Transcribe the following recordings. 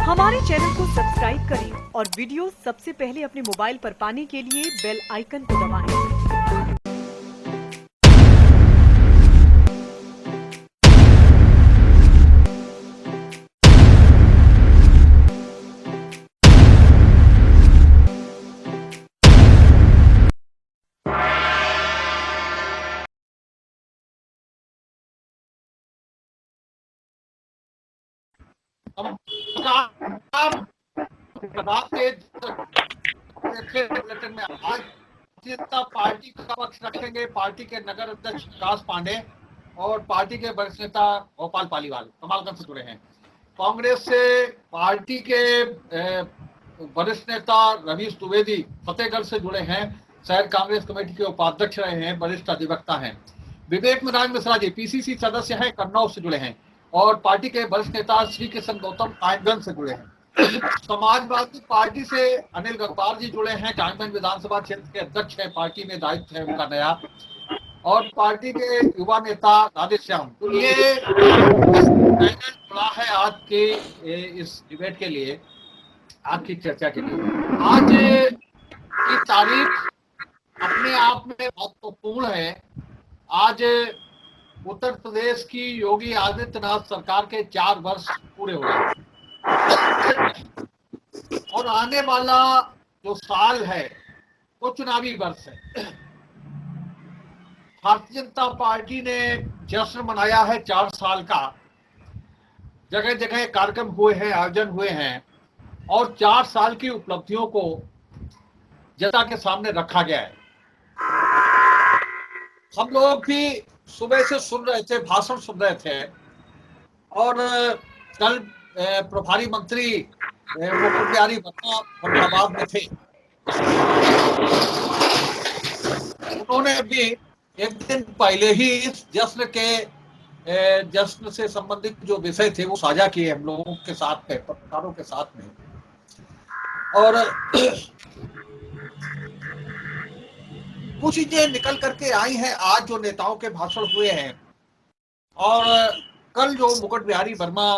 हमारे चैनल को सब्सक्राइब करें और वीडियो सबसे पहले अपने मोबाइल पर पाने के लिए बेल आइकन को दबाएं। बुलेटिन में आज भारतीय जनता पार्टी का पक्ष रखेंगे पार्टी के नगर अध्यक्ष विकास पांडे और पार्टी के वरिष्ठ नेता गोपाल पालीवाल कमालगंज से जुड़े हैं। कांग्रेस से पार्टी के वरिष्ठ नेता रवीश द्विवेदी फतेहगढ़ से जुड़े हैं। शहर कांग्रेस कमेटी के उपाध्यक्ष रहे हैं, वरिष्ठ अधिवक्ता हैं। विवेक नारायण मिश्रा जी पीसीसी सदस्य हैं, कन्नौज से जुड़े हैं और पार्टी के वरिष्ठ नेता श्री किशन गौतम कायमगंज से जुड़े हैं। समाजवादी पार्टी से अनिल गंगवार जी जुड़े हैं, कायमगंज विधानसभा क्षेत्र के अध्यक्ष है, पार्टी में दायित्व है उनका नया, और पार्टी के युवा नेता राधेश्याम। तो ये पैनल जुड़ा है आज के इस डिबेट के लिए, आज की चर्चा के लिए। आज की तारीख अपने आप में महत्वपूर्ण है। आज उत्तर प्रदेश की योगी आदित्यनाथ सरकार के 4 वर्ष पूरे हो गए और आने वाला जो साल है वो चुनावी वर्ष है। भारतीय जनता पार्टी ने जश्न मनाया है 4 साल का, जगह जगह कार्यक्रम हुए हैं, आयोजन हुए हैं और 4 साल की उपलब्धियों को जनता के सामने रखा गया है। हम लोग भी सुबह से सुन रहे थे, भाषण सुन रहे थे और कल प्रभारी मंत्री मुकुट बिहारी वर्मा फरीदाबाद में थे। उन्होंने भी एक दिन पहले ही इस जश्न से संबंधित जो विषय थे वो साझा किए हम लोगों के साथ में, पत्रकारों के साथ में। और कुछ चीजें निकल करके आई हैं आज जो नेताओं के भाषण हुए हैं और कल जो मुकुट बिहारी वर्मा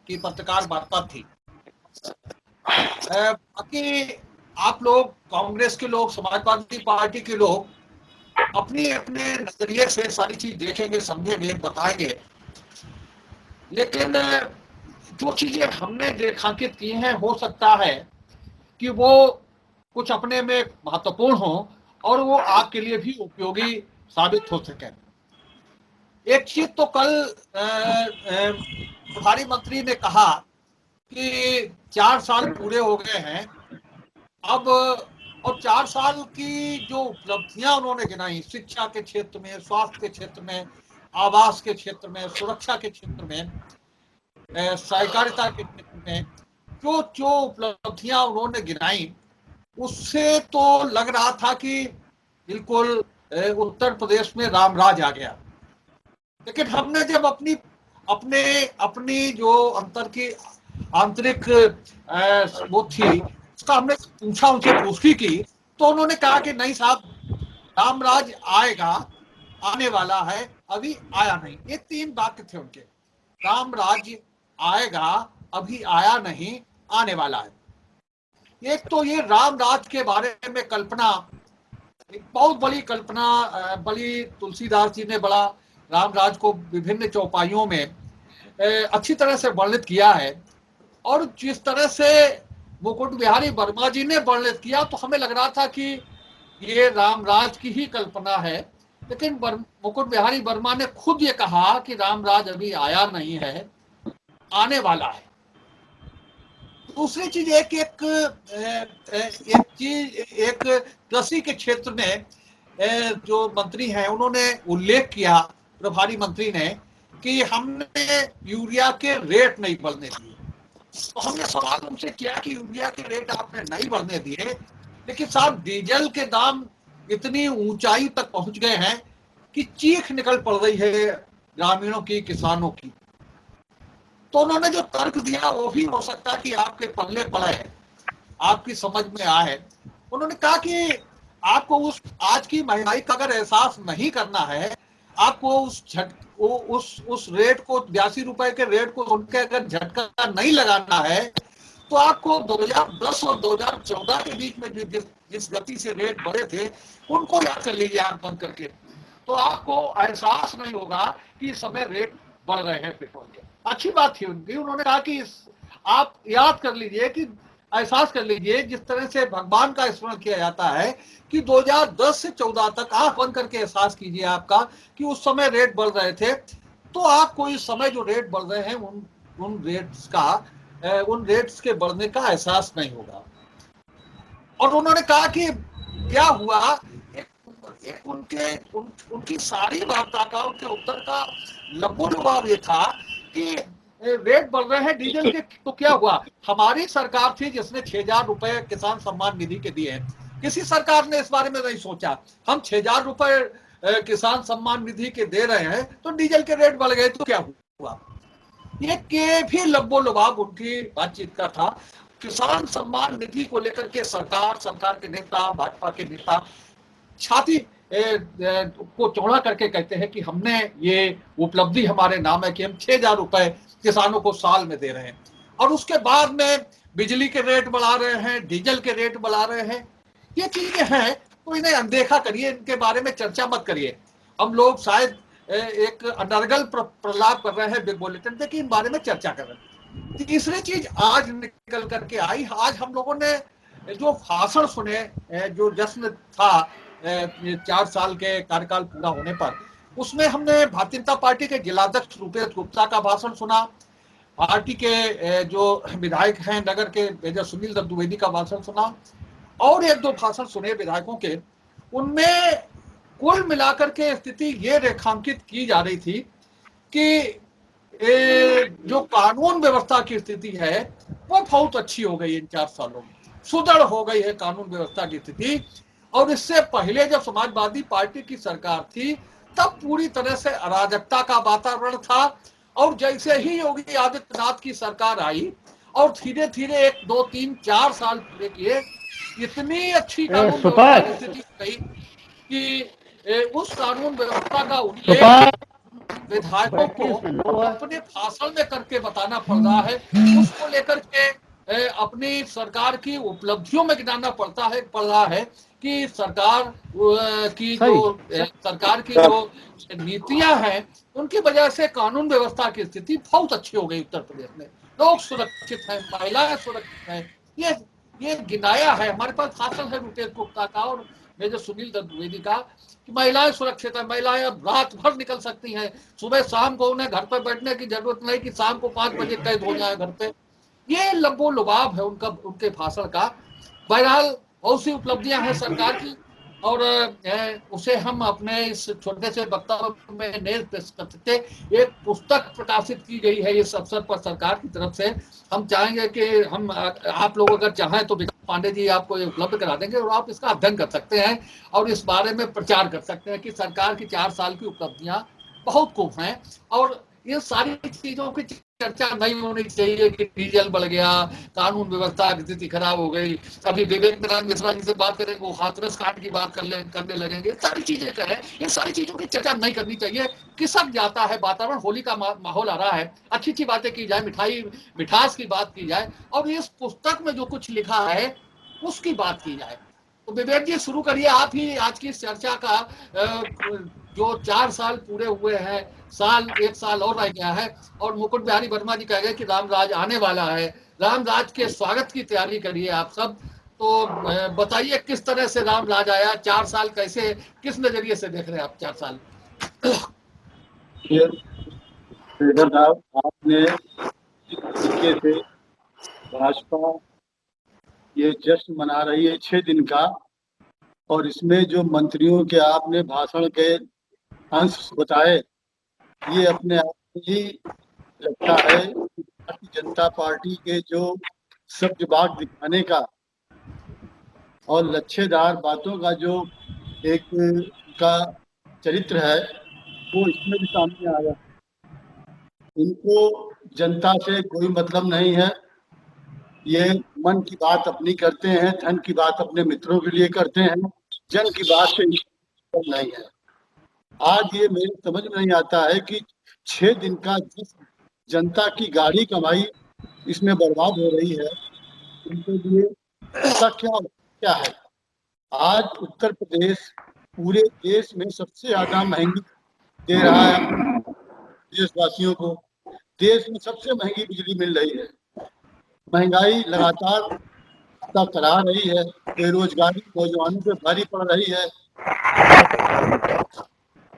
की पत्रकार वार्ता थी। बाकी आप लोग, कांग्रेस के लोग, समाजवादी पार्टी के लोग अपने अपने नजरिए से सारी चीज देखेंगे, समझेंगे, बताएंगे, लेकिन जो चीजें हमने रेखांकित की हैं हो सकता है कि वो कुछ अपने में महत्वपूर्ण हो और वो आपके लिए भी उपयोगी साबित हो सके। एक चीज तो कल प्रभारी मंत्री ने कहा कि 4 साल पूरे हो गए हैं अब, और 4 साल की जो उपलब्धियां उन्होंने गिनाई, शिक्षा के क्षेत्र में, स्वास्थ्य के क्षेत्र में, आवास के क्षेत्र में, सुरक्षा के क्षेत्र में, सहकारिता के क्षेत्र में जो जो उपलब्धियां उन्होंने गिनाई, उससे तो लग रहा था कि बिल्कुल उत्तर प्रदेश में रामराज आ गया। लेकिन हमने जब अपनी जो अंतर की आंतरिक वो थी उसका हमने पूछा, उनसे पुष्टि की, तो उन्होंने कहा कि नहीं साहब, रामराज आएगा, आने वाला है, अभी आया नहीं। ये 3 वाक्य थे उनके। रामराज आएगा, अभी आया नहीं, आने वाला है। एक तो ये रामराज के बारे में कल्पना, एक बहुत बड़ी कल्पना, बड़ी तुलसीदास जी ने बड़ा रामराज को विभिन्न चौपाइयों में अच्छी तरह से वर्णित किया है और जिस तरह से मुकुट बिहारी वर्मा जी ने वर्णित किया तो हमें लग रहा था कि ये रामराज की ही कल्पना है। लेकिन मुकुट बिहारी वर्मा ने खुद ये कहा कि रामराज अभी आया नहीं है, आने वाला है। दूसरी चीज एक कृषि के क्षेत्र में जो मंत्री हैं उन्होंने उल्लेख किया, प्रभारी मंत्री ने, कि हमने यूरिया के रेट नहीं बढ़ने दिए। तो हमने सवाल उनसे किया कि यूरिया के रेट आपने नहीं बढ़ने दिए, लेकिन साहब डीजल के दाम इतनी ऊंचाई तक पहुंच गए हैं कि चीख निकल पड़ रही है ग्रामीणों की, किसानों की। तो उन्होंने जो तर्क दिया वो भी हो सकता है कि आपके पल्ले पड़े है, आपकी समझ में आए। उन्होंने कहा कि आपको आज की महंगाई का अगर एहसास नहीं करना है, आपको उस रेट को, 82 रुपए के रेट को उनके अगर झटका नहीं लगाना है, तो आपको 2010 और 2014 के बीच में जिस गति से रेट बढ़े थे उनको याद कर लीजिए आप बंद करके, तो आपको एहसास नहीं होगा कि इस समय रेट बढ़ रहे हैं पेट्रोल के। अच्छी बात थी उनकी, उन्होंने कहा कि आप याद कर लीजिए कि एहसास कर लीजिए, जिस तरह से भगवान का स्मरण किया जाता है कि 2010 से 14 तक आंख बंद करके एहसास कीजिए आपका कि उस समय रेट बढ़ रहे थे, तो आपको इस समय जो रेट बढ़ रहे हैं उन रेट्स के बढ़ने का एहसास नहीं होगा। और उन्होंने कहा कि क्या हुआ, एक उनकी सारी वार्ताओं के उत्तर का लघु जवाब ये था कि रेट बढ़ रहे हैं डीजल के, तो क्या हुआ, हमारी सरकार थी जिसने 6,000 रुपए किसान सम्मान निधि के दिए हैं, किसी सरकार ने इस बारे में नहीं सोचा हम 6,000 रुपए किसान सम्मान निधि के दे रहे हैं तो डीजल के रेट बढ़ गए तो क्या हुआ। ये के भी लब्बो लुभाव उनकी बातचीत का था। किसान सम्मान निधि को लेकर के सरकार के नेता, भाजपा के नेता छाती को चौड़ा करके कहते हैं कि हमने ये उपलब्धि हमारे नाम है कि हम 6,000 रुपए किसानों को साल में दे रहे हैं, और उसके बाद में बिजली के रेट बढ़ा रहे हैं, डीजल के रेट बढ़ा रहे हैं। ये चीजें हैं तो इन्हें अनदेखा करिए, इनके बारे में चर्चा मत करिए। हम लोग शायद एक अनर्गल प्रलाप कर रहे हैं बिग बुलेटिन पे कि इन बारे में चर्चा कर रहे हैं। तीसरी चीज आज निकल करके आई, आज हम लोगों ने जो भाषण सुने, जो जश्न था 4 साल के कार्यकाल पूरा होने पर, उसमें हमने भारतीय जनता पार्टी के जिलाध्यक्ष रूपेश गुप्ता का भाषण सुना, पार्टी के जो विधायक हैं नगर के मेजर सुनील दत्त द्विवेदी का भाषण सुना, और एक दो भाषण सुने विधायकों के। उनमें कुल मिलाकर के स्थिति ये रेखांकित की जा रही थी कि जो कानून व्यवस्था की स्थिति है वो बहुत अच्छी हो गई इन 4 सालों में, सुदृढ़ हो गई है कानून व्यवस्था की स्थिति। और इससे पहले जब समाजवादी पार्टी की सरकार थी तब पूरी तरह से अराजकता का वातावरण था, और जैसे ही योगी आदित्यनाथ की सरकार आई और धीरे धीरे 1, 2, 3, 4 साल पूरे किए, इतनी अच्छी कानून व्यवस्था की स्थिति गई कि उस कानून व्यवस्था का उल्लेख विधायकों को अपने भाषण में करके बताना पड़ रहा है, उसको लेकर के अपनी सरकार की उपलब्धियों में गिनाना पड़ रहा है कि सरकार की जो नीतियां हैं उनकी वजह से कानून व्यवस्था की स्थिति बहुत अच्छी हो गई उत्तर प्रदेश में। लोग सुरक्षित हैं, महिलाएं सुरक्षित हैं, ये गिनाया है। हमारे पास भाषण है रूपेश गुप्ता का और मेजर सुनील दत्त द्विवेदी का कि महिलाएं सुरक्षित है, महिलाएं अब रात भर निकल सकती हैं, सुबह शाम को उन्हें घर पर बैठने की जरूरत नहीं कि शाम को 5 बजे कैद हो जाए घर पे। ये लबो लुभाव है उनके भाषण का। बहरहाल बहुत सी उपलब्धियां हैं सरकार की, और उसे हम अपने इस छोटे से वक्तव्य में नहीं पेश कर सकते। एक पुस्तक प्रकाशित की गई है इस अवसर पर सरकार की तरफ से। हम चाहेंगे कि हम आप लोग अगर चाहें तो विकास पांडे जी आपको ये उपलब्ध करा देंगे और आप इसका अध्ययन कर सकते हैं और इस बारे में प्रचार कर सकते हैं कि सरकार की 4 साल की उपलब्धियां बहुत खूब हैं। और ये सारी चीजों की चर्चा नहीं होनी चाहिए कि डीजल बढ़ गया, कानून व्यवस्था की स्थिति खराब हो गई, अभी विवेक नारायण मिश्रा जी से बात करेंगे वो हाथरस कांड की बात करने लगेंगे। सारी चीजें करें, इन सारी चीजों की चर्चा नहीं करनी चाहिए। किसक जाता है वातावरण, होली का माहौल आ रहा है, अच्छी अच्छी बातें की जाए, मिठास की बात की जाए, और इस पुस्तक में जो कुछ लिखा है उसकी बात की जाए। तो विवेक जी शुरू करिए आप ही आज की चर्चा का। जो 4 साल पूरे हुए हैं, 1 साल और रह गया है, और मुकुट बिहारी वर्मा जी कह गए कि रामराज आने वाला है, रामराज के स्वागत की तैयारी करिए आप सब। तो बताइए किस तरह से रामराज आया, 4 साल कैसे, किस नजरिए से देख रहे हैं आप 4 साल? साहब, आपने तरीके से भाजपा ये जश्न मना रही है 6 दिन का, और इसमें जो मंत्रियों के आपने भाषण के अंश बताए, ये अपने आप में ही लगता है कि भारतीय जनता पार्टी के जो सब्जबाग दिखाने का और लच्छेदार बातों का जो एक का चरित्र है वो इसमें भी सामने आया। इनको जनता से कोई मतलब नहीं है, ये मन की बात अपनी करते हैं, धन की बात अपने मित्रों के लिए करते हैं, जन की बात से नहीं है। आज ये मेरे समझ में नहीं आता है कि 6 दिन का जनता की गाढ़ी कमाई इसमें बर्बाद हो रही है। उनके लिए इसका क्या है। आज उत्तर प्रदेश पूरे देश में सबसे ज्यादा महंगी दे रहा है देशवासियों को। देश में सबसे महंगी बिजली मिल रही है। महंगाई लगातार करा रही है। बेरोजगारी नौजवानों पे भारी पड़ रही है।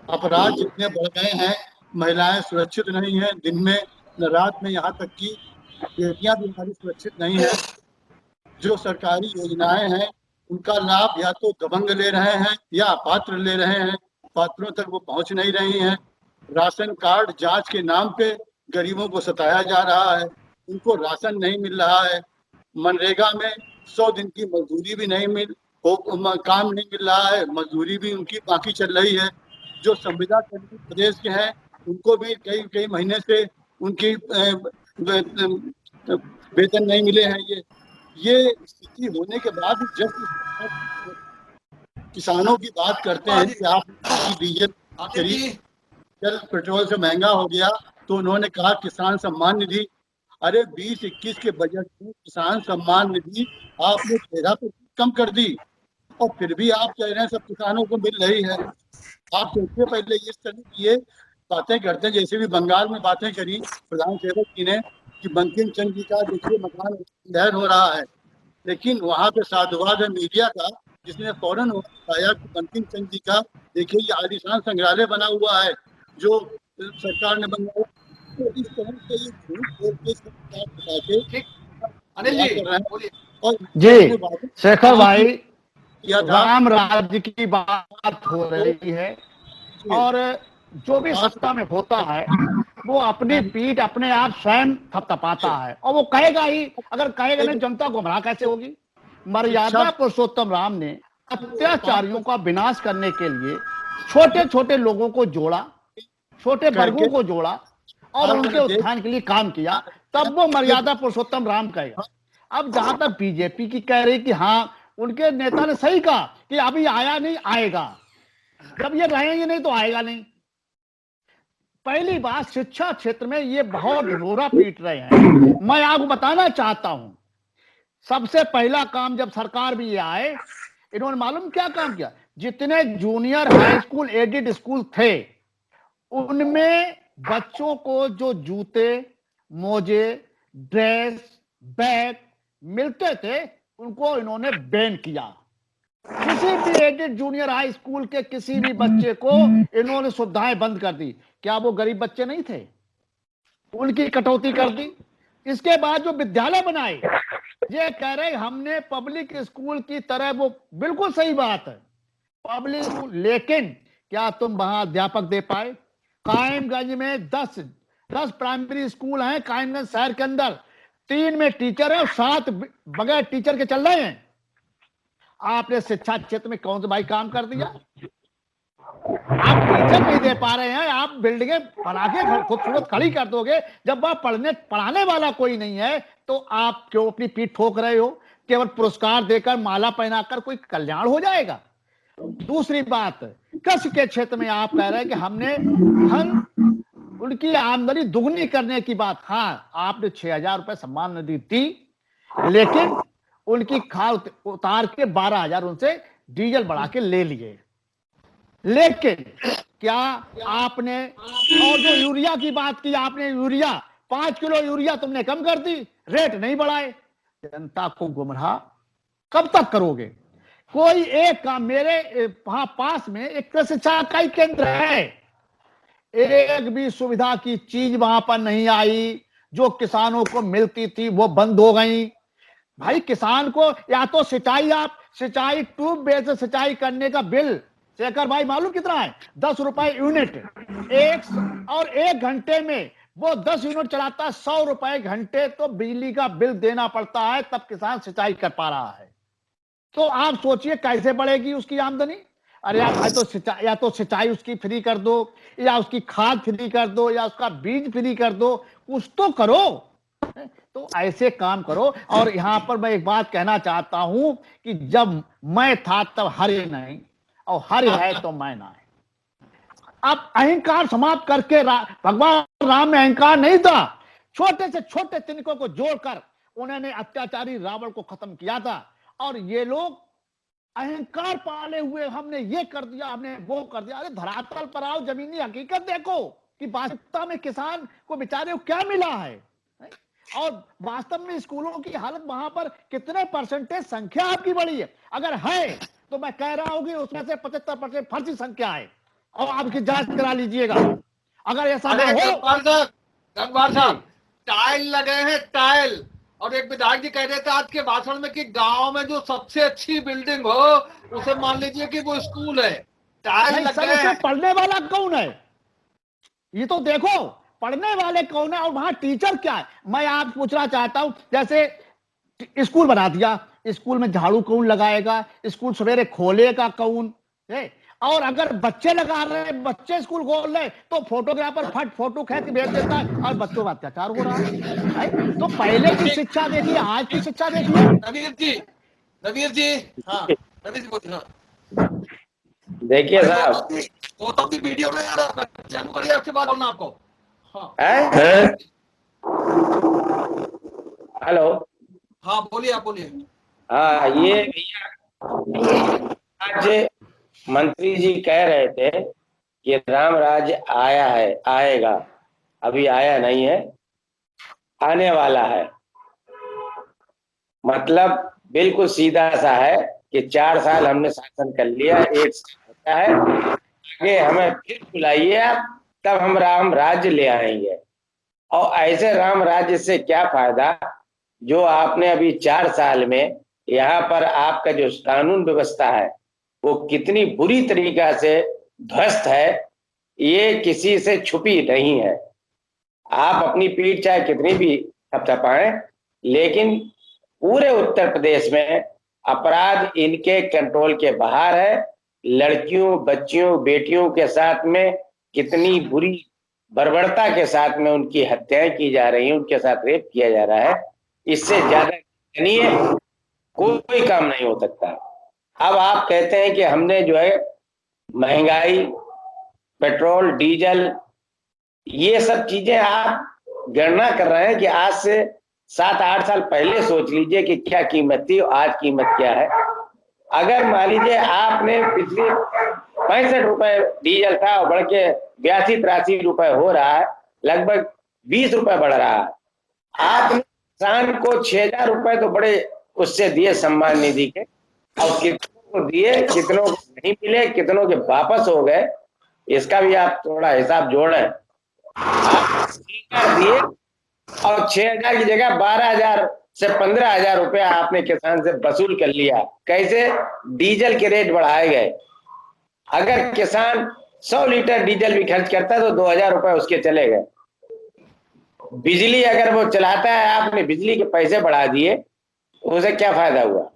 अपराध जितने बढ़ गए हैं, महिलाएं सुरक्षित नहीं है दिन में न रात में, यहाँ तक कि बेटियां भी हमारी सुरक्षित नहीं है। जो सरकारी योजनाएं हैं उनका लाभ या तो दबंग ले रहे हैं या अपात्र ले रहे हैं, पात्रों तक वो पहुंच नहीं रही हैं। राशन कार्ड जांच के नाम पे गरीबों को सताया जा रहा है, उनको राशन नहीं मिल रहा है। मनरेगा में 100 दिन की मजदूरी भी नहीं काम नहीं मिल रहा है, मजदूरी भी उनकी बाकी चल रही है। जो संविदा कर्मी प्रदेश के हैं उनको भी कई कई महीने से उनकी वेतन नहीं मिले हैं। ये स्थिति होने के बाद जब किसानों की बात करते हैं कि आप डीजल पेट्रोल से महंगा हो गया, तो उन्होंने कहा किसान सम्मान निधि। अरे 20-21 के बजट में किसान सम्मान निधि आपने 13% कम कर दी और फिर भी आप कह रहे हैं सब किसानों को मिल रही है। आप सोचिए, पहले इस तरह की ये बातें करते हैं। जैसे भी बंगाल में बातें करी प्रधान सेवक जी ने कि बंकिम चंद्र जी का देखिए मकान लहर हो रहा है, लेकिन वहाँ पे साधुवाद है मीडिया का जिसने फौरन बताया कि बंकिम चंद्र जी का देखिए ये आलीशान संग्रहालय बना हुआ है जो सरकार ने बनवाया। तो इस तरह से ये झूठ बोल के अनिल जी और जी शेखर भाई, राम राज्य की बात हो रही है और जो भी सत्ता में होता है वो अपनी पीठ अपने आप स्वयं थपथपाता है और वो कहेगा ही। अगर कहेगा नहीं, जनता गुमराह कैसे होगी। मर्यादा पुरुषोत्तम राम ने अत्याचारियों का विनाश करने के लिए छोटे छोटे लोगों को जोड़ा, छोटे वर्गों को जोड़ा और उनके उत्थान के लिए काम किया, तब वो मर्यादा पुरुषोत्तम राम कहेगा। अब जहां तक बीजेपी की कह रही कि हाँ उनके नेता ने सही कहा कि अभी आया नहीं, आएगा, जब ये रहेंगे नहीं तो आएगा नहीं। पहली बात, शिक्षा क्षेत्र में ये बहुत रोरा पीट रहे हैं। मैं आपको बताना चाहता हूं, सबसे पहला काम जब सरकार भी ये आए, इन्होंने मालूम क्या काम किया। जितने junior high school aided school थे उनमें बच्चों को जो जूते, मोजे, ड्रेस, बैग मिलते थे उनको इन्होंने बैन किया। किसी भी एडेड जूनियर हाई स्कूल के किसी भी बच्चे को इन्होंने सुविधाएं बंद कर दी। क्या वो गरीब बच्चे नहीं थे? उनकी कटौती कर दी। इसके बाद जो विद्यालय बनाए, ये कह रहे हमने पब्लिक स्कूल की तरह, वो बिल्कुल सही बात है पब्लिक स्कूल, लेकिन क्या तुम वहां अध्यापक दे पाए? कायमगंज में 10 प्राइमरी स्कूल हैं कायमगंज शहर के अंदर, 3 में टीचर है और 7 बगैर टीचर के चल रहे हैं। आपने शिक्षा क्षेत्र में कौन सा भाई काम कर दिया? आप टीचर नहीं दे पा रहे हैं, आप बिल्डिंगें बना के खूबसूरत खड़ी कर दोगे, जब वह पढ़ाने वाला कोई नहीं है तो आप क्यों अपनी पीठ ठोक रहे हो? केवल पुरस्कार देकर, माला पहनाकर कोई कल्याण हो जाएगा? दूसरी बात, कृषि के क्षेत्र में आप कह रहे हैं कि हम उनकी आमदनी दुगनी करने की बात। हाँ, आपने 6,000 रुपए सम्मान निधि दी, लेकिन उनकी खाद उतार के 12,000 उनसे डीजल बढ़ा के ले लिए। लेकिन क्या आपने, और जो यूरिया की बात की आपने, यूरिया 5 किलो यूरिया तुमने कम कर दी, रेट नहीं बढ़ाए। जनता को गुमराह कब तक करोगे? कोई एक काम, मेरे वहां पास में एक कृषि शिक्षा इकाई केंद्र है, एक भी सुविधा की चीज वहां पर नहीं आई। जो किसानों को मिलती थी वो बंद हो गई। भाई किसान को या तो सिंचाई ट्यूबवेल से सिंचाई करने का बिल, शेखर भाई मालूम कितना है? 10 रुपए यूनिट। और 1 घंटे में वो 10 यूनिट चलाता है, 100 रुपए घंटे तो बिजली का बिल देना पड़ता है, तब किसान सिंचाई कर पा रहा है। तो आप सोचिए कैसे बढ़ेगी उसकी आमदनी। अरे यार भाई, तो या तो सिंचाई उसकी फ्री कर दो, या उसकी खाद फ्री कर दो, या उसका बीज फ्री कर दो, कुछ तो करो। तो ऐसे काम करो। और यहां पर मैं एक बात कहना चाहता हूं कि जब मैं था तब हरि नहीं, और हरि है तो मैं ना है। अब अहंकार समाप्त करके, भगवान राम में अहंकार नहीं था, छोटे से छोटे तिनकों को जोड़कर उन्होंने अत्याचारी रावण को खत्म किया था। और ये लोग अहंकार पाले हुए हमने ये कर दिया, हमने वो कर दिया। अरे धरातल पर आओ, जमीनी हकीकत देखो कि वास्तविकता में किसान को बेचारे को क्या मिला है। और वास्तव में स्कूलों की हालत वहां पर कितने परसेंटेज संख्या आपकी बढ़ी है। अगर है तो मैं कह रहा हूं कि उसमें से 75% फर्जी संख्या है, और आपकी जांच करा लीजिएगा अगर ऐसा ना हो। गंगवार साहब, टाइल लगे हैं, टाइल। और एक विधायक जी कह रहे थे आज के भाषण में कि गांव में जो सबसे अच्छी बिल्डिंग हो उसे मान लीजिए कि वो स्कूल है। टाइल लग गए हैं। पढ़ने वाला कौन है ये तो देखो, पढ़ने वाले कौन है और वहां टीचर क्या है। मैं आप पूछना चाहता हूं, जैसे स्कूल बना दिया, स्कूल में झाड़ू कौन लगाएगा, स्कूल सवेरे खोलेगा कौन है। और अगर बच्चे लगा रहे हैं, बच्चे स्कूल खोल रहे तो फोटोग्राफर फट फोटो खींच के भेज देता है और बच्चों पर अत्याचार हो रहा है। तो पहले की शिक्षा देखिए, आज की शिक्षा देखिए। नवीर जी, हाँ नवीर जी बोलिए। देखिए साहब, वो तो भी वीडियो में यार चालू करिए, आपके बाद बोलना आपको। हेलो, हाँ बोलिए, आप बोलिए। हाँ ये भैया आज मंत्री जी कह रहे थे कि राम राज्य आया है, आएगा, अभी आया नहीं है, आने वाला है। मतलब बिल्कुल सीधा सा है कि 4 साल हमने शासन कर लिया, 1 साल होता है, आगे हमें फिर बुलाइए आप, तब हम राम राज्य ले आएंगे। और ऐसे राम राज्य से क्या फायदा जो आपने अभी 4 साल में यहाँ पर आपका जो कानून व्यवस्था है वो कितनी बुरी तरीका से ध्वस्त है, ये किसी से छुपी नहीं है। आप अपनी पीठ चाहे कितनी भी थपथपाएं, लेकिन पूरे उत्तर प्रदेश में अपराध इनके कंट्रोल के बाहर है। लड़कियों, बच्चियों, बेटियों के साथ में कितनी बुरी बर्बरता के साथ में उनकी हत्याएं की जा रही हैं, उनके साथ रेप किया जा रहा है। इससे ज्यादा कोई काम नहीं हो सकता। अब आप कहते हैं कि हमने जो है महंगाई, पेट्रोल, डीजल, ये सब चीजें आप गणना कर रहे हैं कि आज से 7-8 साल पहले सोच लीजिए कि क्या कीमत थी और आज कीमत क्या है। अगर मान लीजिए आपने पिछले 65 रुपए डीजल था और बढ़ के 82-83 रुपए हो रहा है, लगभग 20 रुपए बढ़ रहा है। आपने किसान को 6,000 रुपए तो बड़े उससे दिए सम्मान निधि के, और कितनों को दिए, कितनों को नहीं मिले, कितनों के वापस हो गए, इसका भी आप थोड़ा हिसाब जोड़ें। आप 6,000 दिए और 6,000 की जगह 12,000 से 15,000 रुपया आपने किसान से वसूल कर लिया। कैसे? डीजल के रेट बढ़ाए गए। अगर किसान 100 लीटर डीजल भी खर्च करता है तो 2,000 रुपए उसके चले गए। बिजली अगर वो चलाता है, आपने बिजली के पैसे बढ़ा दिए, उसे क्या फायदा हुआ?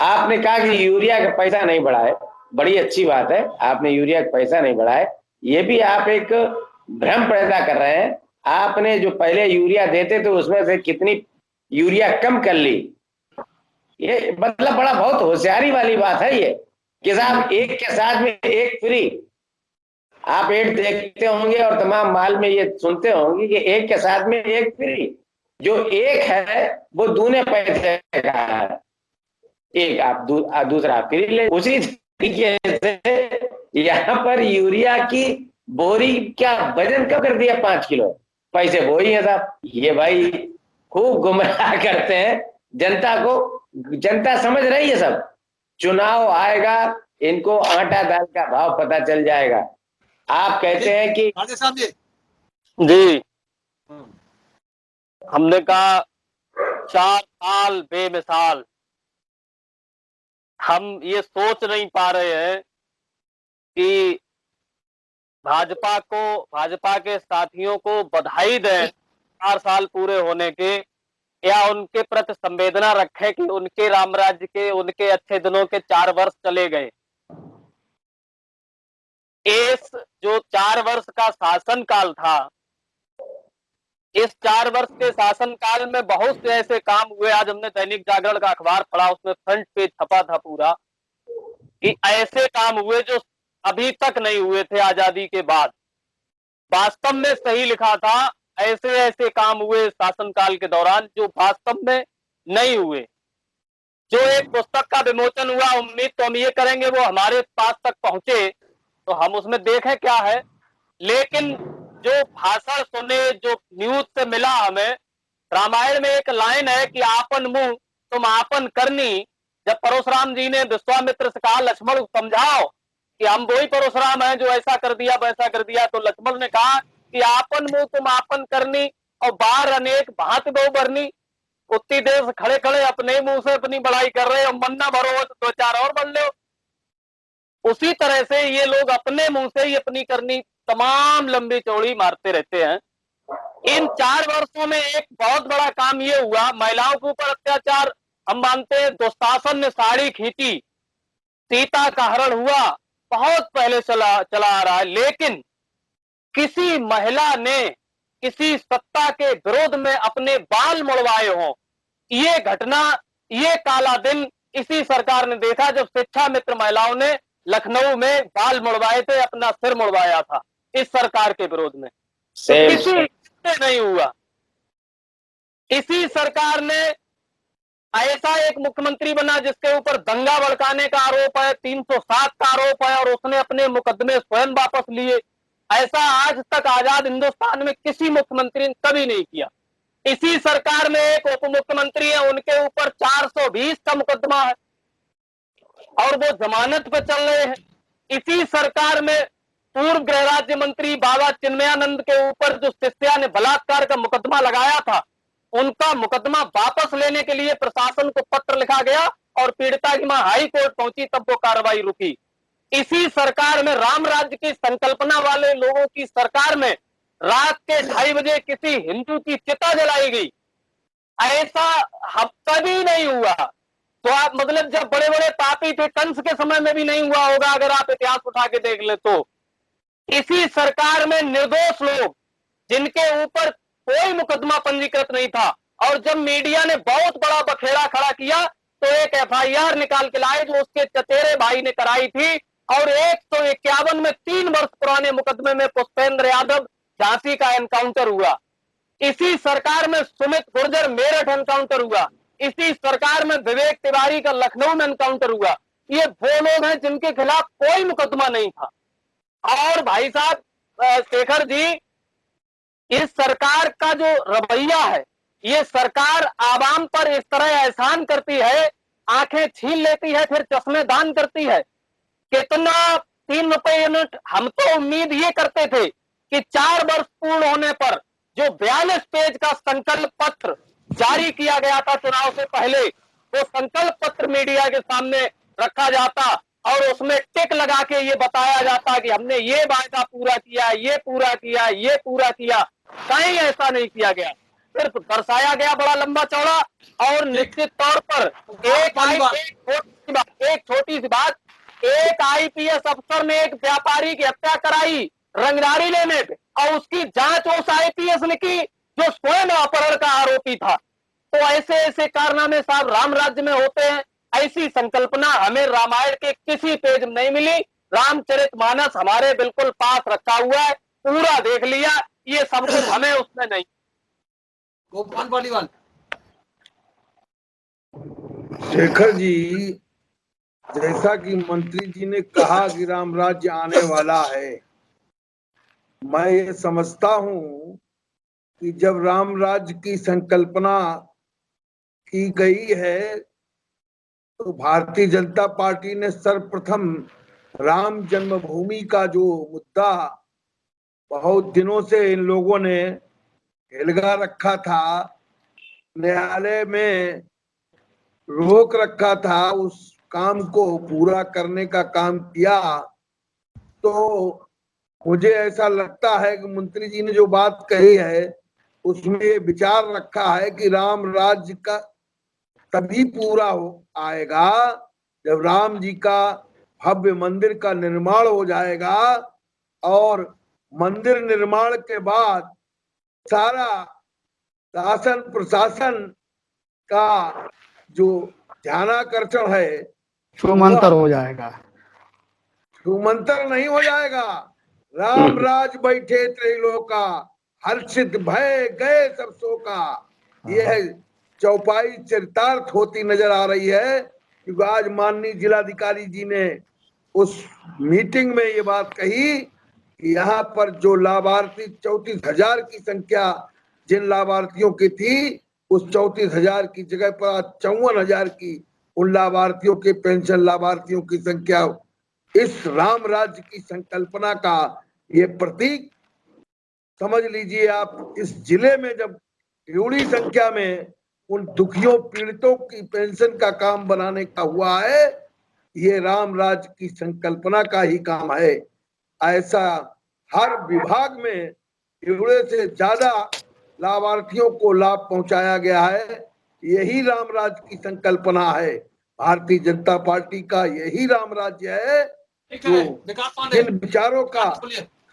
आपने कहा कि यूरिया का पैसा नहीं बढ़ाए, बड़ी अच्छी बात है, आपने यूरिया का पैसा नहीं बढ़ाए, ये भी आप एक भ्रम पैदा कर रहे हैं। आपने जो पहले यूरिया देते थे उसमें से कितनी यूरिया कम कर ली। ये मतलब बड़ा बहुत होशियारी वाली बात है ये कि साहब एक के साथ में एक फ्री। आप एड देखते होंगे और तमाम माल में ये सुनते होंगे कि एक के साथ में एक फ्री। जो एक है वो दूने पैसे का है, एक आप दूसरा फ्री ले। उसी तरीके से यहाँ पर यूरिया की बोरी का वजन कब कर दिया 5 किलो, पैसे वो ही है साहब। ये भाई खूब गुमराह करते हैं जनता को, जनता समझ रही है सब। चुनाव आएगा, इनको आटा दाल का भाव पता चल जाएगा। आप कहते हैं कि जी हमने कहा 4 साल बेमिसाल। हम ये सोच नहीं पा रहे हैं कि भाजपा के साथियों को बधाई दें 4 साल पूरे होने के, या उनके प्रति संवेदना रखें कि उनके रामराज्य के, उनके अच्छे दिनों के 4 वर्ष चले गए। इस जो 4 वर्ष का शासन काल था, इस 4 वर्ष के शासन काल में बहुत से ऐसे काम हुए। आज हमने दैनिक जागरण का अखबार पढ़ा, उसमें फ्रंट पेज छपा था पूरा कि ऐसे काम हुए जो अभी तक नहीं हुए थे आजादी के बाद। वास्तव में सही लिखा था ऐसे ऐसे काम हुए शासनकाल के दौरान जो वास्तव में नहीं हुए। जो एक पुस्तक का विमोचन हुआ, उम्मीद तो हम ये करेंगे वो हमारे पास तक पहुंचे तो हम उसमें देखें क्या है। लेकिन जो भाषण सुने, जो न्यूज से मिला हमें, रामायण में एक लाइन है कि आपन मुंह तुम आपन करनी। जब परशुराम जी ने विश्वामित्र से कहा लक्ष्मण समझाओ कि हम वही परशुराम हैं जो ऐसा कर दिया वैसा कर दिया, तो लक्ष्मण ने कहा कि आपन मुंह तुम आपन करनी और बार अनेक भांति बहु भरनी। उतनी देर से खड़े खड़े अपने मुंह से अपनी बड़ाई कर रहे हो, मन ना भरो हो तो दो चार और बढ़ लो। उसी तरह से ये लोग अपने मुंह से ही अपनी करनी तमाम लंबी चौड़ी मारते रहते हैं। इन 4 वर्षों में एक बहुत बड़ा काम ये हुआ, महिलाओं के ऊपर अत्याचार हम मानते हैं दुशासन ने साड़ी खींची, सीता का हरण हुआ, बहुत पहले चला आ रहा है। लेकिन किसी महिला ने किसी सत्ता के विरोध में अपने बाल मुड़वाए हों, ये घटना, ये काला दिन इसी सरकार ने देखा जब शिक्षा मित्र महिलाओं ने लखनऊ में बाल मुड़वाए थे, अपना सिर मुड़वाया था इस सरकार के विरोध में। किसी से नहीं हुआ। इसी सरकार ने ऐसा एक मुख्यमंत्री बना जिसके ऊपर दंगा भड़काने का आरोप है, 307 का आरोप है, और उसने अपने मुकदमे स्वयं वापस लिए। ऐसा आज तक आजाद हिंदुस्तान में किसी मुख्यमंत्री ने कभी नहीं किया। इसी सरकार में एक उप मुख्यमंत्री है, उनके ऊपर 420 का मुकदमा है और वो जमानत पे चल रहे हैं। इसी सरकार में पूर्व गृह राज्य मंत्री बाबा चिन्मयानंद के ऊपर जो शिष्या ने बलात्कार का मुकदमा लगाया था, उनका मुकदमा वापस लेने के लिए प्रशासन को पत्र लिखा गया और पीड़िता की मां हाई कोर्ट पहुंची, तब वो कार्रवाई रुकी। इसी सरकार में राम राज्य की संकल्पना वाले लोगों की सरकार में रात के 2:30 बजे किसी हिंदू की चिता जलाई गई। ऐसा कभी नहीं हुआ। तो आप मतलब जब बड़े बड़े पापी थे कंस के समय में भी नहीं हुआ होगा, अगर आप इतिहास उठा के देख ले तो। इसी सरकार में निर्दोष लोग जिनके ऊपर कोई मुकदमा पंजीकृत नहीं था, और जब मीडिया ने बहुत बड़ा बखेड़ा खड़ा किया तो एक FIR निकाल के लाए जो उसके चचेरे भाई ने कराई थी, और 151 में 3 वर्ष पुराने मुकदमे में पुष्पेंद्र यादव झांसी का एनकाउंटर हुआ। इसी सरकार में सुमित गुर्जर मेरठ एनकाउंटर हुआ। इसी सरकार में विवेक तिवारी का लखनऊ में एनकाउंटर हुआ। ये वो लोग हैं जिनके खिलाफ कोई मुकदमा नहीं था। और भाई साहब शेखर जी, इस सरकार का जो रवैया है, ये सरकार आवाम पर इस तरह एहसान करती है, आंखें छीन लेती है, फिर चश्मे दान करती है। कितना 3 रुपए यूनिट। हम तो उम्मीद ये करते थे कि 4 वर्ष पूर्ण होने पर जो 42 पेज का संकल्प पत्र जारी किया गया था चुनाव से पहले, वो संकल्प पत्र मीडिया के सामने रखा जाता और उसमें टिक लगा के ये बताया जाता कि हमने ये वायदा पूरा किया, ये पूरा किया, ये पूरा किया। कहीं ऐसा नहीं किया गया, सिर्फ दर्शाया गया बड़ा लंबा चौड़ा। और निश्चित तौर पर एक छोटी सी बात, एक IPS अफसर ने एक व्यापारी की हत्या कराई रंगदारी लेने पे, और उसकी जांच उस IPS ने की जो स्वयं अपहरण का आरोपी था। तो ऐसे ऐसे कारनामे साहब राम राज्य में होते हैं। ऐसी संकल्पना हमें रामायण के किसी पेज में नहीं मिली। रामचरितमानस हमारे बिल्कुल पास रखा हुआ है, पूरा देख लिया, ये सब कुछ हमें उसमें नहीं। गोपाल पालीवाल। शेखर जी, जैसा कि मंत्री जी ने कहा कि राम राज्य आने वाला है, मैं ये समझता हूं कि जब राम राज्य की संकल्पना की गई है तो भारतीय जनता पार्टी ने सर्वप्रथम राम जन्मभूमि का जो मुद्दा बहुत दिनों से इन लोगों ने हिलगा रखा था, न्यायालय में रोक रखा था, उस काम को पूरा करने का काम किया। तो मुझे ऐसा लगता है कि मंत्री जी ने जो बात कही है उसमें ये विचार रखा है कि राम राज्य का तभी पूरा हो आएगा जब राम जी का भव्य मंदिर का निर्माण हो जाएगा, और मंदिर निर्माण के बाद सारा शासन प्रशासन का जो ध्यानाकर्षण है छूमंतर हो जाएगा। छूमंतर नहीं हो जाएगा। राम राज बैठे त्रैलोका, हर्षित भय गए सब सो का, यह चौपाई चरितार्थ होती नजर आ रही है। क्योंकि आज माननीय जिलाधिकारी जी ने उस मीटिंग में ये बात कही कि यहाँ पर जो लाभार्थी 34,000 की संख्या जिन लाभार्थियों की थी, उस 34,000 की जगह पर आज 54,000 की उन लाभार्थियों के पेंशन लाभार्थियों की संख्या इस राम राज्य की संकल्पना का ये प्रतीक समझ लीजिए आप। इस जिले में जब एवढी संख्या में उन दुखियों पीड़ितों की पेंशन का काम बनाने का हुआ है, ये राम राज्य की संकल्पना का ही काम है। ऐसा हर विभाग में एवढे से ज्यादा लाभार्थियों को लाभ पहुंचाया गया है। यही राम राज्य की संकल्पना है। भारतीय जनता पार्टी का यही राम राज्य है। जो जिन विचारों का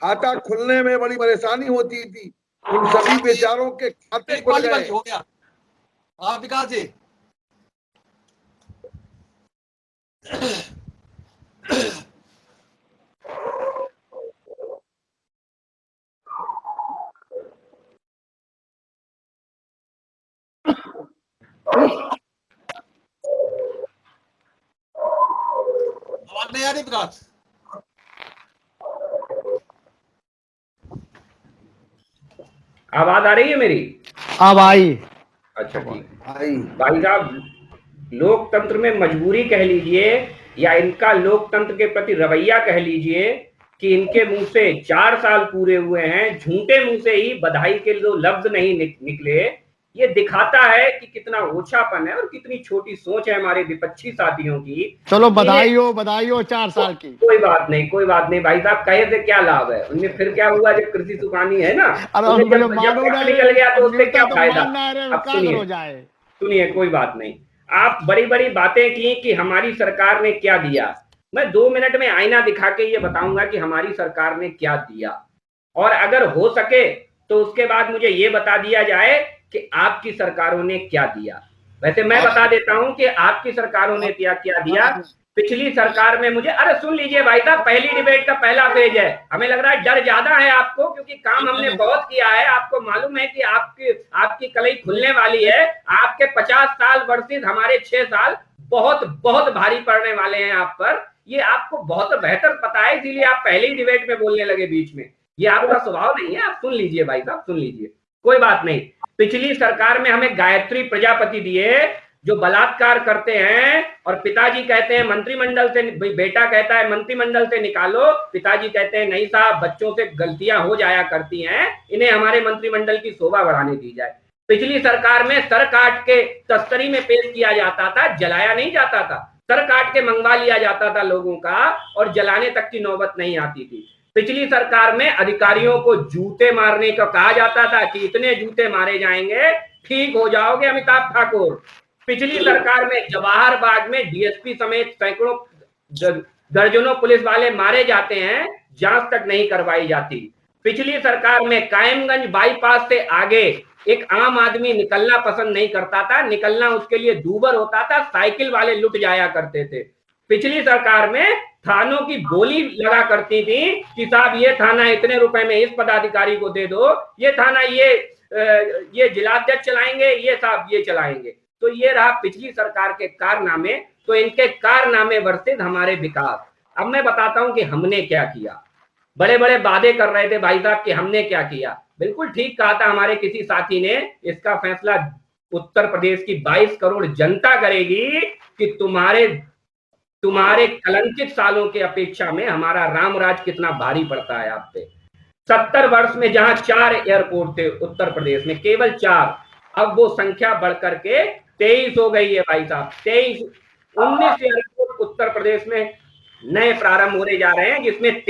खाता खुलने में बड़ी परेशानी होती थी, उन सभी बेचारों के खाते खुल गए। हो गया। हाँ विकास जी। आवाज नहीं आ रही विकास? आवाज आ रही है मेरी? अब आई। अच्छा ठीक। भाई साहब, लोकतंत्र में मजबूरी कह लीजिए या इनका लोकतंत्र के प्रति रवैया कह लीजिए कि इनके मुंह से 4 साल पूरे हुए हैं, झूठे मुंह से ही बधाई के दो लफ्ज नहीं निकले। ये दिखाता है कि कितना ओछापन है और कितनी छोटी सोच है हमारे विपक्षी साथियों की। चलो बधाई हो 4 साल की। कोई बात नहीं भाई साहब, कहे से क्या लाभ है? उनमें फिर क्या हुआ जब कृषि सुखानी है ना, जब निकल गया तो उससे क्या फायदा? अब सुनिए, कोई बात नहीं। आप बड़ी बड़ी बातें की कि हमारी सरकार ने क्या दिया। मैं 2 मिनट में आईना दिखा के ये बताऊंगा कि हमारी सरकार ने क्या दिया, और अगर हो सके तो उसके बाद मुझे ये बता दिया जाए कि आपकी सरकारों ने क्या दिया। वैसे मैं बता देता हूं कि आपकी सरकारों ने क्या दिया। पिछली सरकार में मुझे, अरे सुन लीजिए भाई साहब, पहली डिबेट का पहला पेज है। हमें लग रहा है डर ज्यादा है आपको, क्योंकि काम हमने बहुत किया है। आपको मालूम है कि आपकी कलई खुलने वाली है। आपके 50 साल वर्षित हमारे 6 साल बहुत बहुत भारी पड़ने वाले हैं आप पर। ये आपको बहुत बेहतर पता है, इसीलिए आप पहले ही डिबेट में बोलने लगे बीच में। ये आपका स्वभाव नहीं है। आप सुन लीजिए भाई साहब, सुन लीजिए, कोई बात नहीं। पिछली सरकार में हमें गायत्री प्रजापति दिए जो बलात्कार करते हैं, और पिताजी कहते हैं मंत्रिमंडल से, बेटा कहता है मंत्रिमंडल से निकालो, पिताजी कहते हैं नहीं साहब, बच्चों से गलतियां हो जाया करती हैं, इन्हें हमारे मंत्रिमंडल की शोभा बढ़ाने दी जाए। पिछली सरकार में सर काट के तस्करी में पेश किया जाता था, जलाया नहीं जाता था। सर काट के मंगवा लिया जाता था लोगों का, और जलाने तक की नौबत नहीं आती थी। पिछली सरकार में अधिकारियों को जूते मारने का कहा जाता था कि इतने जूते मारे जाएंगे, ठीक हो जाओगे अमिताभ ठाकुर। पिछली सरकार में जवाहर बाग में डीएसपी समेत सैकड़ों दर्जनों पुलिस वाले मारे जाते हैं, जांच तक नहीं करवाई जाती। पिछली सरकार में कायमगंज बाईपास से आगे एक आम आदमी निकलना पसंद नहीं करता था, निकलना उसके लिए दूभर होता था, साइकिल वाले लुट जाया करते थे। पिछली सरकार में थानों की बोली लगा करती थी कि साहब ये थाना इतने रुपए में इस पदाधिकारी को दे दो, ये थाना ये जिलाध्यक्ष चलाएंगे, ये साहब ये चलाएंगे। तो ये रहा पिछली सरकार के कारनामे। तो इनके कारनामे वर्षित हमारे विकास। अब मैं बताता हूं कि हमने क्या किया। बड़े बड़े वादे कर रहे थे भाई साहब कि हमने क्या किया। बिल्कुल ठीक कहा था हमारे किसी साथी ने, इसका फैसला उत्तर प्रदेश की 22 करोड़ जनता करेगी कि तुम्हारे कलंकित सालों के अपेक्षा में हमारा रामराज कितना भारी पड़ता है आप पे। 70 वर्ष में जहां 4 एयरपोर्ट थे उत्तर प्रदेश में, केवल 4, अब वो संख्या बढ़कर के 23 हो गई है भाई साहब। 19 एयरपोर्ट उत्तर प्रदेश में नए प्रारंभ होने जा रहे हैं, जिसमें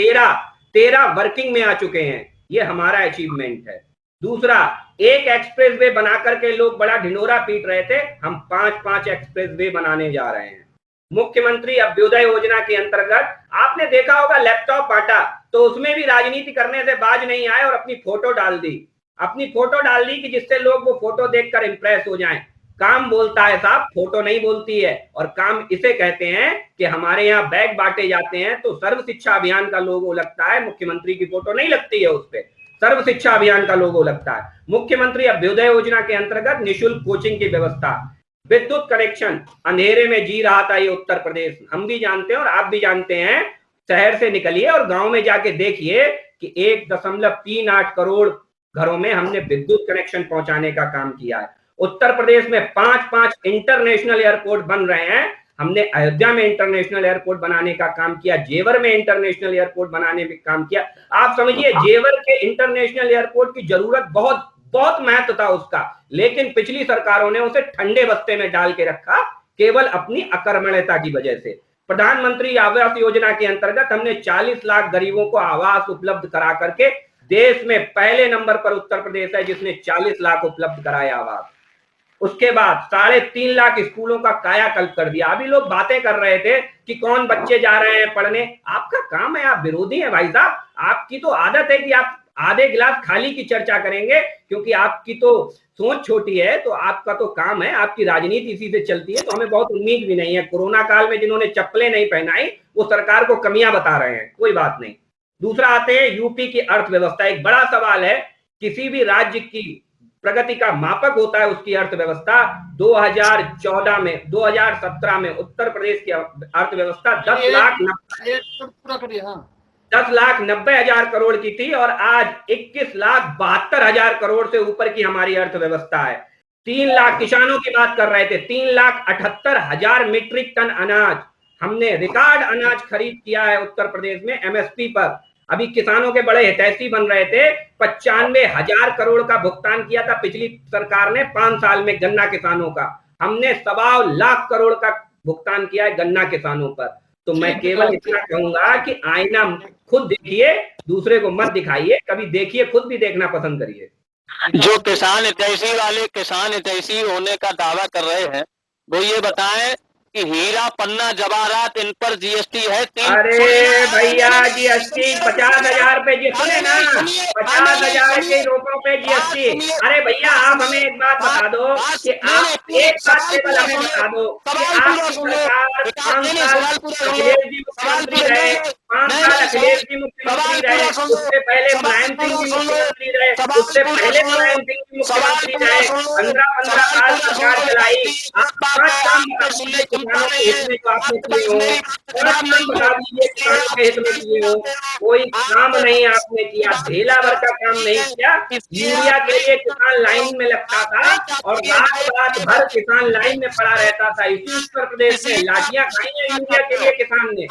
13 वर्किंग में आ चुके हैं। ये हमारा अचीवमेंट है। दूसरा, एक एक्सप्रेस वे बना करके लोग बड़ा ढिंढोरा पीट रहे थे, हम 5 एक्सप्रेस वे बनाने जा रहे हैं। मुख्यमंत्री अभ्युदय योजना के अंतर्गत आपने देखा होगा लैपटॉप बांटा, तो उसमें भी राजनीति करने से बाज नहीं आए और अपनी फोटो डाल दी कि जिससे लोग वो फोटो देखकर इंप्रेस हो जाएं। काम बोलता है साहब, फोटो नहीं बोलती है। और काम इसे कहते हैं कि हमारे यहाँ बैग बांटे जाते हैं तो सर्व शिक्षा अभियान का लोगो लगता है, मुख्यमंत्री की फोटो नहीं लगती है उस पे। सर्व शिक्षा अभियान का लोगो लगता है। मुख्यमंत्री अभ्युदय योजना के अंतर्गत निःशुल्क कोचिंग की व्यवस्था, विद्युत कनेक्शन, अंधेरे में जी रहा था ये उत्तर प्रदेश, हम भी जानते हैं और आप भी जानते हैं। शहर से निकलिए और गांव में जाके देखिए कि 1.38 करोड़ घरों में हमने विद्युत कनेक्शन पहुंचाने का काम किया है। उत्तर प्रदेश में 5 इंटरनेशनल एयरपोर्ट बन रहे हैं। हमने अयोध्या में इंटरनेशनल एयरपोर्ट बनाने का काम किया, जेवर में इंटरनेशनल एयरपोर्ट बनाने में काम किया। आप समझिए जेवर के इंटरनेशनल एयरपोर्ट की जरूरत बहुत महत्व था उसका, लेकिन पिछली सरकारों ने उसे ठंडे बस्ते में डाल के रखा केवल अपनी अकर्मण्यता की वजह से। प्रधानमंत्री आवास योजना के अंतर्गत हमने 40 लाख गरीबों को आवास उपलब्ध करा करके देश में पहले नंबर पर उत्तर प्रदेश है जिसने 40 लाख उपलब्ध कराया आवास। उसके बाद 3.5 लाख स्कूलों का कायाकल्प कर दिया। अभी लोग बातें कर रहे थे कि कौन बच्चे जा रहे हैं पढ़ने, आपका काम है, आप विरोधी हैं भाई साहब। आपकी तो आदत है कि आप आधे गिलास खाली की चर्चा करेंगे, क्योंकि आपकी तो सोच छोटी है, तो आपका तो काम है, आपकी राजनीति इसी से चलती है। तो हमें बहुत उम्मीद भी नहीं है। कोरोना काल में जिन्होंने चप्पलें नहीं पहनाई वो सरकार को कमियां बता रहे हैं, कोई बात नहीं। दूसरा आते हैं यूपी की अर्थव्यवस्था। एक बड़ा सवाल है, किसी भी राज्य की प्रगति का मापक होता है उसकी अर्थव्यवस्था। 2017 में उत्तर प्रदेश की अर्थव्यवस्था 10,90,000 करोड़ की थी और आज 21,72,000 करोड़ से ऊपर की हमारी अर्थव्यवस्था है। 3 लाख किसानों की बात कर रहे थे, 3,78,000 मीट्रिक टन अनाज, हमने रिकॉर्ड अनाज खरीद किया है उत्तर प्रदेश में एमएसपी पर। अभी किसानों के बड़े हितैषी बन रहे थे। 95,000 करोड़ का भुगतान किया था पिछली सरकार ने 5 साल में गन्ना किसानों का। हमने 1.25 लाख करोड़ का भुगतान किया है गन्ना किसानों पर। तो मैं केवल इतना कहूंगा कि आईना खुद देखिए, दूसरे को मत दिखाइए, कभी देखिए, खुद भी देखना पसंद करिए। जो किसान हितैषी वाले किसान हितैषी होने का दावा कर रहे हैं वो ये बताएं कि हीरा पन्ना जवाहरात इन पर जीएसटी है 3। अरे भैया जीएसटी 50,000 पे जीएसटी है ना, 50,000 के रोपों पे जीएसटी। अरे भैया आप हमें एक बात बता दो कि आप एक बात केवल हमें बता दो कि आपकी सरकार 5 साल अखिलेश जी मुख्यमंत्री रहे, 5 साल अखिलेश जी मुख्यमंत्री रहे, उससे पहले मुलायम सिंह जी मुख्यमंत्री रहे, उससे पहले मुलायम सिंह जी मुख्यमंत्री रहे, 15 साल सरकार चलाई। आप 5 काम किसानों के हित में जो आपने किए हो, बता दीजिए किसानों के हित में किए हो, कोई काम नहीं आपने किया, ढेला भर का काम नहीं किया। यूरिया के लिए किसान लाइन में लगता था और रात भर किसान लाइन में पड़ा रहता था। इसी उत्तर प्रदेश में लाठियां खाई है यूरिया के लिए किसान ने,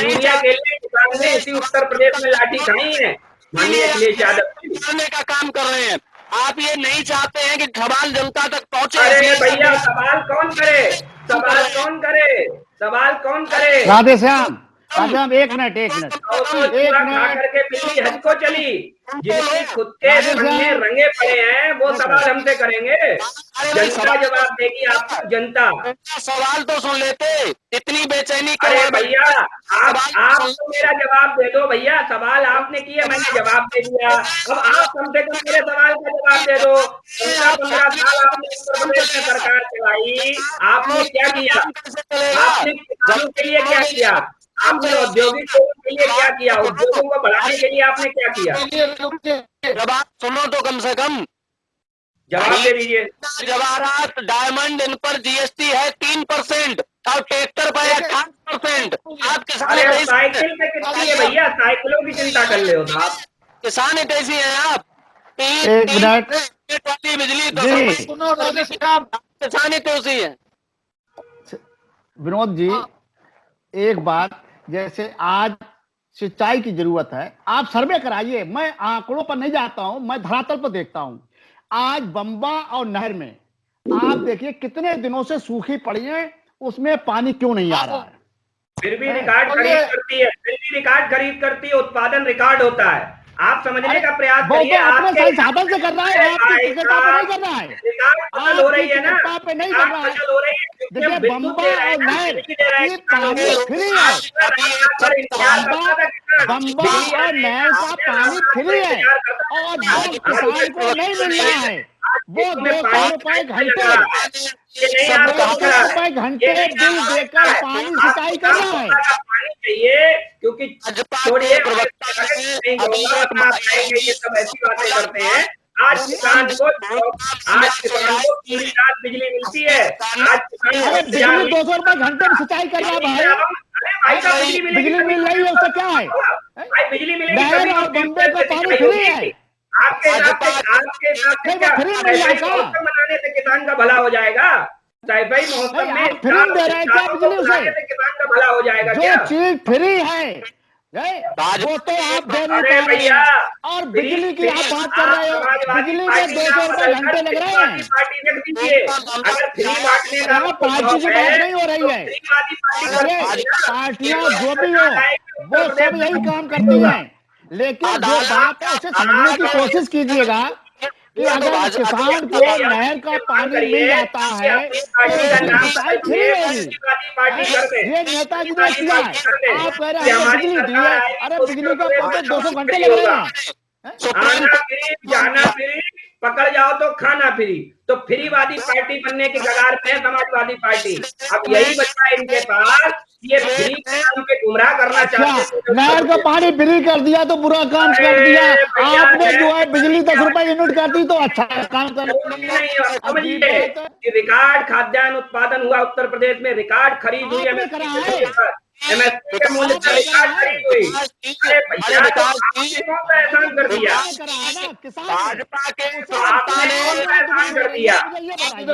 यूरिया के लिए किसान ने इसी उत्तर प्रदेश में लाठी खाई है। माननीय अखिलेश यादव करने का काम कर रहे हैं। आप ये नहीं चाहते हैं कि सवाल जनता तक पहुंचे। अरे भैया सवाल कौन करे, सवाल कौन करे, सवाल कौन करे। राधे श्याम एक मिनट करके बिल्ली हज को चली, जिनके खुद के सामने रंगे पड़े हैं वो सवाल हमसे करेंगे। जनता जवाब देगी आपको, जनता। सवाल तो सुन लेते, इतनी बेचैनी। अरे भैया आप तो मेरा जवाब दे दो भैया, सवाल आपने किए मैंने जवाब दे दिया, अब आप कम से कम मेरे सवाल का जवाब दे दो। 15 साल आपने उत्तर प्रदेश में सरकार चलाई, आपने क्या किया, आपने किसानों के लिए क्या किया, आपने औद्योगिक के लिए क्या किया, उद्योगों को बढ़ाने के लिए आपने क्या किया। जवाब सुनो तो कम से कम जवाब दे दीजिए। जवाहरात डायमंड इन पर जीएसटी है 3% और ट्रैक्टर पर 8%। आप किसान साइकिल पे कितनी है भैया, साइकिलों की चिंता कर ले हो आप, किसान हितैषी हैं आप। 1 मिनट बिजली किसान हितैषी है। विनोद जी एक बात, जैसे आज सिंचाई की जरूरत है, आप सर्वे कराइए, मैं आंकड़ों पर नहीं जाता हूं, मैं धरातल पर देखता हूं। आज बंबा और नहर में आप देखिए कितने दिनों से सूखी पड़ी है, उसमें पानी क्यों नहीं आ रहा है। फिर भी रिकॉर्ड खरीद करती है, फिर भी रिकॉर्ड खरीद करती है, उत्पादन रिकॉर्ड होता है। आप समझने का प्रयास करिए, आपके साधन से कर रहा है, आपकी नहीं कर रहा है, फसल हो रही है ना, पे नहीं कर रहा है। फसल हो रही है। देखिए बंबा और नहर पानी फ्री है, बंबा और नहर का पानी फ्री है और जो किसान को नहीं मिल रहा है वो 200 रुपए घंटे बिल देकर पानी सिंचाई कर रहा है। आनी चाहिए, क्योंकि छोड़िए ये सब ऐसी बातें करते हैं। आज किसान को पूरी रात बिजली मिलती है। आज किसान 200 रुपए घंटे में सिंचाई कर रहा है भाई। अरे भाई साहब बिजली मिल रही है, उससे क्या है? भाई बिजली मिलेगी नहर और बंदे का पानी फ्री है। आपके हिसाब से क्या मनाने से किसान का भला हो जाएगा? भाई मौसम में फ्री दे रहे हैं क्या बिजली उसे? किसान का भला हो जाएगा? जो चीज फ्री है वो तो आप दे नहीं पा रहे हैं। और बिजली की आप बात कर रहे हो, बिजली में 200 रुपए घंटे लग रहे हैं। पार्टी रख दीजिए, अगर फ्री बांटने का पार्टी की बात नहीं हो रही है। पार्टियां जो भी हो वो सब यही काम करती हैं, लेकिन जो बात है उसे समझने की कोशिश कीजिएगा कि अगर किसान को नहर का पानी मिल जाता है तो सिंचाई फ्री होगी। ये नेताजी ने किया है, आप कह रहे हैं बिजली दी है। अरे बिजली का 200 घंटे लग रहे हैं। आना फ्री, जाना फ्री, पकड़ जाओ तो खाना फ्री। तो फ्रीवादी पार्टी बनने की कगार पे है समाजवादी पार्टी। अब यही बच्चा इनके पास, ये फ्री के गुमराह करना चाहते हैं। नहर का पानी फ्री कर दिया तो बुरा काम कर दिया। आपने जो है बिजली 10 रुपए यूनिट कर दी तो अच्छा काम कर दिया। समझिए कि रिकॉर्ड खाद्यान्न उत्पादन हुआ उत्तर प्रदेश में, रिकॉर्ड खरीद हुई MSP के मूल्य पर रिकॉर्ड खरीद हुई। अरे भैया तो आपने कौन सा एहसान कर दिया? भाजपा के आपने कौन सा एहसान कर दिया?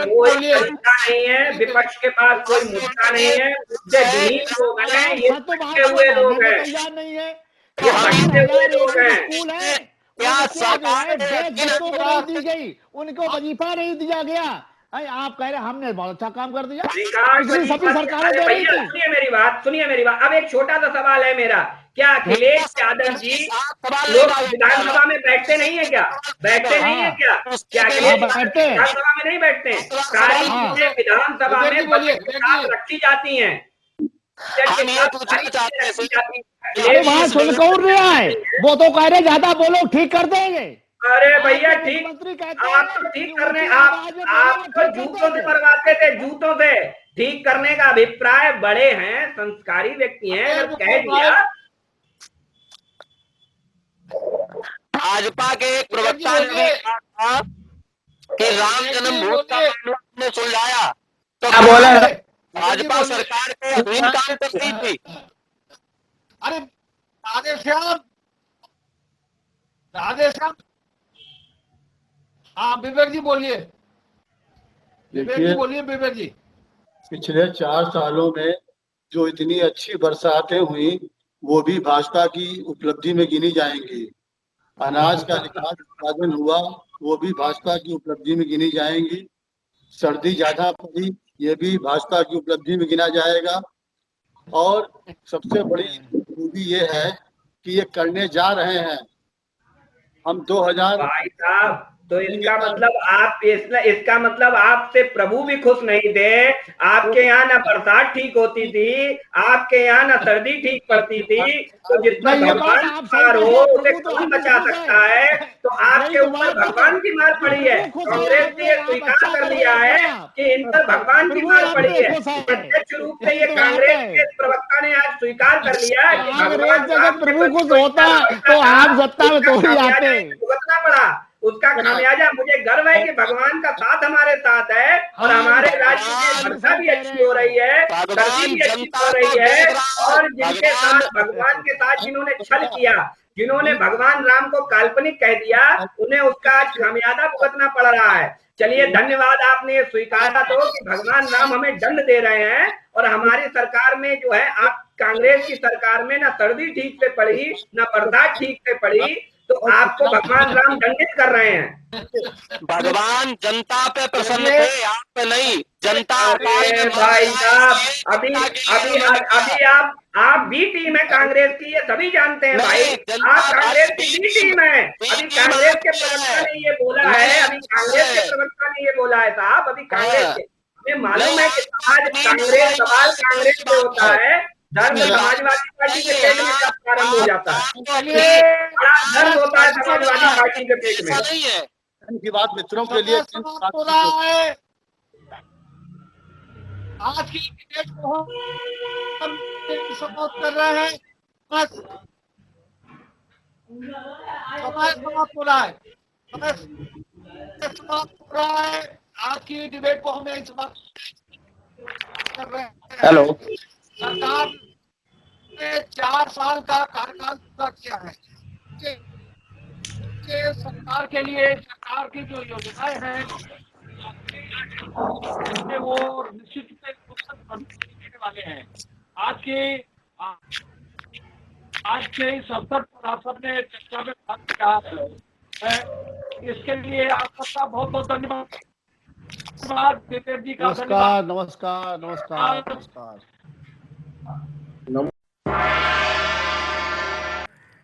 कोई मुद्दा नहीं है, विपक्ष के पास कोई मुद्दा नहीं है। मुद्दे विहीन लोग हैं, ये बचे हुए लोग हैं, ये बचे हुए लोग हैं। क्या सरकार दी गई, उनको वजीफा नहीं दिया गया। आप कह रहे हमने बहुत अच्छा काम कर दिया। सभी सरकारें दे रही थी। सुनिए मेरी बात। अब एक छोटा सा सवाल है मेरा, क्या अखिलेश यादव जी लोग विधानसभा में बैठते नहीं है क्या? बैठते नहीं है क्या? क्या अखिलेश विधानसभा में नहीं बैठते? सारी चीजें विधानसभा में रखी जाती है। वहाँ सुन कौन रहा है? वो तो कह रहे ज्यादा बोलो ठीक कर देंगे। अरे भैया ठीक, आप तो ठीक करने, आप तो जूतों से मरवाते थे, जूतों से। ठीक करने का अभिप्राय बड़े हैं, संस्कारी व्यक्ति हैं, अगर कह दिया। भाजपा के एक प्रवक्ता ने कहा कि राम जन्मभूमि का मामला सुलझाया तो बोला भाजपा सरकार के अधीन काम करती थी। अरे राधेश्याम, हाँ विवेक जी बोलिए। विवेक जी पिछले 4 सालों में जो इतनी अच्छी बरसातें हुई वो भी भाजपा की उपलब्धि में गिनी जाएंगी। अनाज का रिकॉर्ड उत्पादन हुआ वो भी भाजपा की उपलब्धि में गिनी जाएंगी। सर्दी ज्यादा पड़ी ये भी भाजपा की उपलब्धि में गिना जाएगा। और सबसे बड़ी खूबी ये है कि ये करने जा रहे हैं हम 2000। भाई साहब तो इसका मतलब आपसे प्रभु भी खुश नहीं थे। आपके यहाँ ना बरसात ठीक होती थी, आपके यहाँ ना सर्दी ठीक पड़ती थी। तो जितना भगवान पार हो उसे कौन बचा सकता है? तो आपके ऊपर भगवान की मार पड़ी है। कांग्रेस ने स्वीकार कर लिया है कि इन पर भगवान की मार पड़ी है। प्रत्यक्ष रूप से ये कांग्रेस के प्रवक्ता ने आज स्वीकार कर लिया है कि भगवान प्रभु खुश होता तो आप सत्ता में तो ही आते। भुगतना पड़ा, उसका खामियाजा। मुझे गर्व है कि भगवान का साथ हमारे साथ है और हमारे राज्य में वर्षा भी अच्छी हो रही है, सर्दी भी अच्छी हो रही है। और जिनके साथ भगवान के साथ जिन्होंने छल किया, जिन्होंने भगवान राम को काल्पनिक कह दिया, उन्हें उसका आज खामियाजा भुगतना पड़ रहा है। चलिए धन्यवाद, आपने ये स्वीकारा तो कि भगवान राम हमें दंड दे रहे हैं। और हमारी सरकार में जो है, आप कांग्रेस की सरकार में ना सर्दी ठीक से पड़ी ना बरसात ठीक से पड़ी, तो आपको भगवान राम दंडित कर रहे हैं। भगवान जनता पे प्रसन्न थे, आप पे नहीं। जनता भाई साहब अभी आप बी टीम है कांग्रेस की, ये सभी जानते हैं भाई। आप कांग्रेस की बी टीम है। अभी कांग्रेस के प्रवक्ता ने ये बोला है, साहब अभी कांग्रेस के हमें मालूम है कि आज कांग्रेस सवाल कांग्रेस पे होता है, धर्म समाजवादी पार्टी के पेट में कब प्रारंभ हो जाता है। बड़ा धर्म होता है समाजवादी पार्टी के पेट में। की बात मित्रों के लिए आज की डिबेट को हम समाप्त कर रहे हैं। बस समय समाप्त हो रहा है, समय समाप्त हो रहा है। आज की डिबेट को हम यही समाप्त कर रहे हैं। हेलो, सरकार ने 4 साल का कार्यकाल पूरा किया है। के सरकार के लिए सरकार की जो योजनाएं हैं वो निश्चित रूप से देने वाले हैं। आज के इस अवसर पर आप सबने चर्चा में भाग लिया है, इसके लिए आप सबका बहुत बहुत धन्यवाद। देवेंद्र जी का नमस्कार नमस्कार नमस्कार नमस्कार।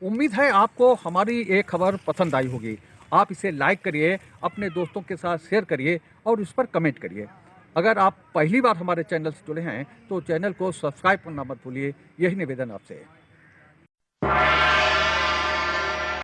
उम्मीद है आपको हमारी ये खबर पसंद आई होगी। आप इसे लाइक करिए, अपने दोस्तों के साथ शेयर करिए और उस पर कमेंट करिए। अगर आप पहली बार हमारे चैनल से जुड़े हैं तो चैनल को सब्सक्राइब करना मत भूलिए। यही निवेदन आपसे है।